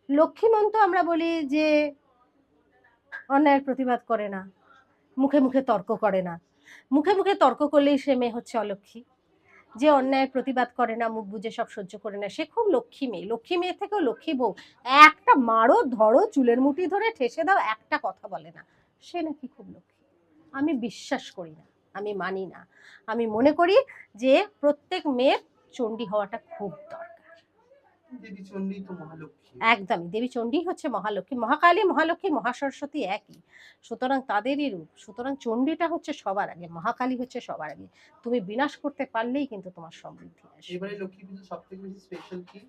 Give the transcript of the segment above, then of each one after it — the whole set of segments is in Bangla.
লক্ষ্মীমন তো আমরা বলি যে অন্যায়ের প্রতিবাদ করে না, মুখে মুখে তর্ক করে না। মুখে মুখে তর্ক করলেই সে মেয়ে হচ্ছে অলক্ষ্মী। যে অন্যায়ের প্রতিবাদ করে না, মুখ বুজে সব সহ্য করে না, সে খুব লক্ষ্মী মেয়ে। লক্ষ্মী মেয়ের থেকেও লক্ষ্মী বউ। একটা মারো, ধরো, চুলের মুঠি ধরে ঠেসে দাও, একটা কথা বলে না, সে নাকি খুব লক্ষ্মী। আমি বিশ্বাস করি না, আমি মানি না। আমি মনে করি যে প্রত্যেক মেয়ের চণ্ডী হওয়াটা খুব দরকার। দেবী চণ্ডী তো মহালক্ষ্মী। একদমই, দেবী চণ্ডী হচ্ছে মহালক্ষ্মী। মহাকালী, মহালক্ষ্মী, মহাসরস্বতী একই। সুতরাং তাদেরই রূপ। সুতরাং চণ্ডীটা হচ্ছে সবার আগে, মহাকালী হচ্ছে সবার আগে। তুমি বিনাশ করতে পারলেই কিন্তু তোমার সমৃদ্ধি আসবে। এবারে লক্ষ্মী পুজো সবথেকে বেশি স্পেশাল কি?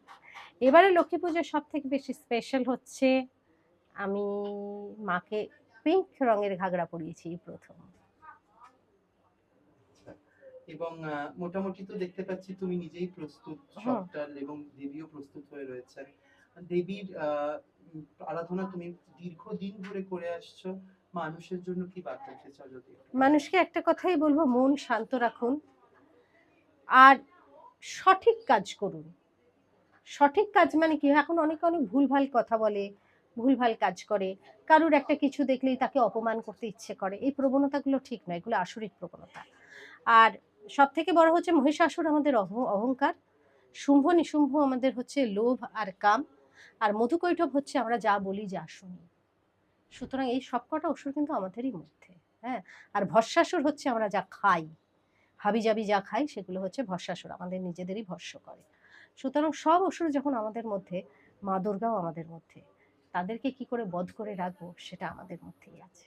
এবারে লক্ষ্মী পুজোর সব থেকে বেশি স্পেশাল হচ্ছে আমি মাকে পিঙ্ক রঙের ঘাগরা পরিয়েছি এই প্রথম। এবং মোটামুটি তো দেখতে পাচ্ছি তুমি নিজেই প্রস্তুত হুম। সবটা, এবং দেবীও প্রস্তুত হয়ে রয়েছেন। দেবীর আরাধনা তুমি দীর্ঘদিন ধরে করে আসছো, মানুষের জন্য কি বার্তা দিতে চাও যদি একটু বলো? মানুষকে একটা কথাই বলবো, মন শান্ত রাখুন আর সঠিক কাজ করুন। সঠিক কাজ মানে কি, এখন অনেকে অনেক ভুলভাল কথা বলে, ভুলভাল কাজ করে, কারুর একটা কিছু দেখলেই তাকে অপমান করতে ইচ্ছে করে। এই প্রবণতাগুলো ঠিক নয়, এগুলো আসরিক প্রবণতা। আর সব থেকে বড় হচ্ছে মহিষাসুর আমাদের অহংকার, শুম্ভ নিশুম্ভ আমাদের হচ্ছে লোভ আর কাম, আর মধুকৈটভ হচ্ছে আমরা যা বলি যা শুনি। সুতরাং এই সবকটা অসুর কিন্তু আমাদেরই মধ্যে। হ্যাঁ। আর ভস্মাসুর হচ্ছে আমরা যা খাই, হাবিজাবি যা খাই সেগুলো হচ্ছে ভস্মাসুর, আমাদের নিজেদেরই ভস্ম করে। সুতরাং সব অসুর যখন আমাদের মধ্যে, মা দুর্গাও আমাদের মধ্যে, তাদেরকে কি করে বধ করে রাখবো সেটা আমাদের মধ্যেই আছে।